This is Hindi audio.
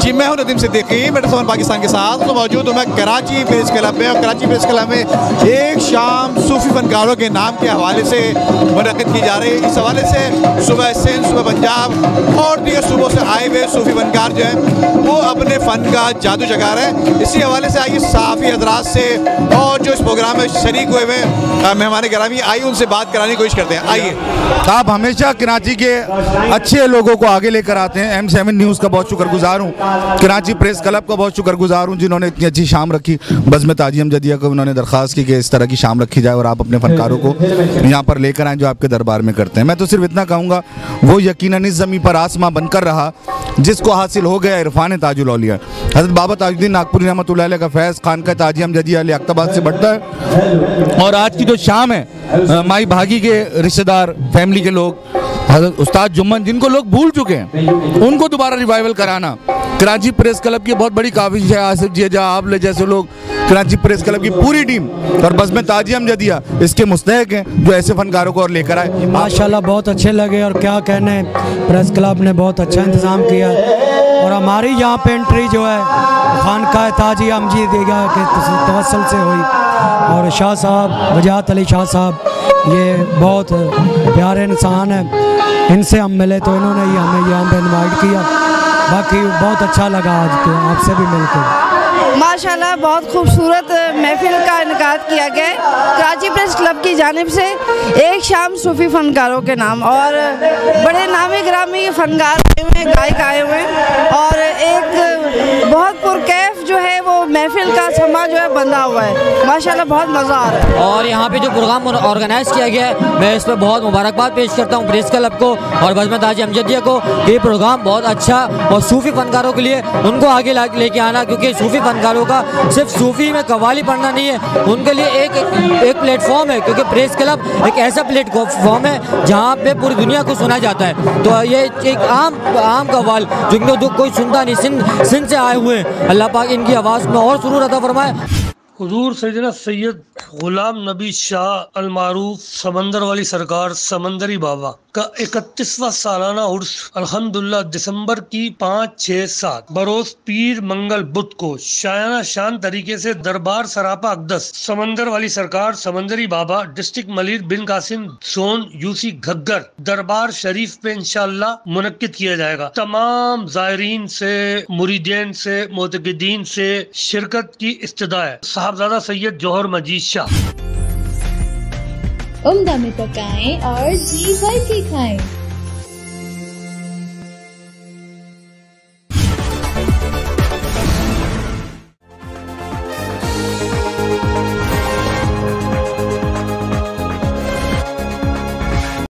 जी, मैं हूं नदीम सिद्दीकी, मेट्रो 7 पाकिस्तान के साथ तो मौजूद हूं मैं कराची प्रेस क्लब में। और कराची प्रेस क्लब में एक शाम सूफी फनकारों के नाम के हवाले से मुनक़िद की जा रही है। इस हवाले से सुबह सिंध, सुबह पंजाब और दीगर सूबों से आए हुए सूफी फनकार जो हैं वो अपने फ़न का जादू जगा रहे हैं। इसी हवाले से आइए सहाफ़ी हज़रात से और जो इस प्रोग्राम में शरीक हुए हुए मेहमान गिरामी आइए उनसे बात कराने की कोशिश करते हैं। आइए। आप हमेशा कराची के अच्छे लोगों को आगे लेकर आते हैं। M7 न्यूज़ का बहुत शुक्रगुजार हूँ, कराची प्रेस क्लब का बहुत शुक्रगुजार हूँ जिन्होंने इतनी अच्छी शाम रखी। बज़्म ताजी अमजदिया को उन्होंने दरख्वास्त की कि इस तरह की शाम रखी जाए और आप अपने फनकारों को यहाँ पर लेकर आएँ जो आपके दरबार में करते हैं। मैं तो सिर्फ इतना कहूँगा, वो यकीनन इस ज़मीन पर आसमां बनकर रहा जिसको हासिल हो गया इरफान ताजुल औलिया। हज़रत बाबा ताजुद्दीन नागपुरी रहमतुल्लाह अलैह का फैज़ खानका ताजी अमजदिया अख्ताबाद से बढ़ता है। और आज की जो शाम है, माई भागी के रिश्तेदार, फैमिली के लोग, हज़रत उस्ताद जुम्मन जिनको लोग भूल चुके हैं, उनको दोबारा रिवाइवल कराना कराची प्रेस क्लब की बहुत बड़ी काविश है। आसिफ जी, आप जैसे लोग, कराची प्रेस क्लब की पूरी टीम और बज़्म ताजी अमजदिया इसके मुस्तहक हैं जो ऐसे फनकारों को और लेकर आए। माशाल्लाह बहुत अच्छे लगे और क्या कहने, प्रेस क्लब ने बहुत अच्छा इंतज़ाम किया और हमारी यहाँ पे एंट्री जो है खानका ताजी अमजदिया के तवस्सुल से हुई। और शाह साहब, वजाहत अली शाह साहब, ये बहुत प्यारे इंसान हैं, इनसे हम मिले तो इन्होंने ही हमें यहाँ पे इनवाइट किया। बाकी बहुत अच्छा लगा आज के आपसे भी मिलकर। माशाल्लाह बहुत खूबसूरत महफिल का इनकाद किया गया है कराची प्रेस क्लब की जानिब से। एक शाम सूफी फनकारों के नाम और बड़े नामी गिरामी फनकार आए हुए हैं, गायक आए हुए हैं और एक बहुत पुरकैफ जो है वो महफिल का समा जो है बंधा हुआ है। माशाल्लाह बहुत मज़ा आ रहा है। और यहाँ पे जो प्रोग्राम ऑर्गेनाइज़ किया गया है, मैं इस पर बहुत मुबारकबाद पेश करता हूँ प्रेस क्लब को और बज़्म ताजी अमजदिया को। ये प्रोग्राम बहुत अच्छा और सूफ़ी फनकारों के लिए उनको आगे लेके आना, क्योंकि सूफ़ी फनकारों का सिर्फ सूफ़ी में कव्वाली पढ़ना नहीं है, उनके लिए एक प्लेटफॉर्म है, क्योंकि प्रेस क्लब एक ऐसा प्लेटफॉर्म है जहाँ पे पूरी दुनिया को सुना जाता है। तो ये एक आम कव्वाल जिनको जो कोई सुनता नहीं, सिंध से आए हुए हैं, अल्लाह पाक इनकी आवाज़ में और सुरूर अता फरमाए। हुजूर सैयदना सैयद गुलाम नबी शाह अल मारूफ समंदर वाली सरकार समंदरी बाबा का 31वां सालाना उर्स अल्हम्दुलिल्लाह दिसंबर की 5, 6, 7 बरोज पीर मंगल बुध को शायाना शान तरीके से दरबार सरापा अक़दस समंदर वाली सरकार समंदरी बाबा डिस्ट्रिक्ट मलिर बिन कासिम जोन यूसी घग्गर दरबार शरीफ पे इंशाअल्लाह मुनक्किद किया जाएगा। तमाम ज़ायरीन से, मुरीदीन से, मोतक़िदीन से शिरकत की इस्तदा है। साहबजादा सैयद जौहर मजीद शाह। उम्दा में पकाएं और जी भर के खाएं।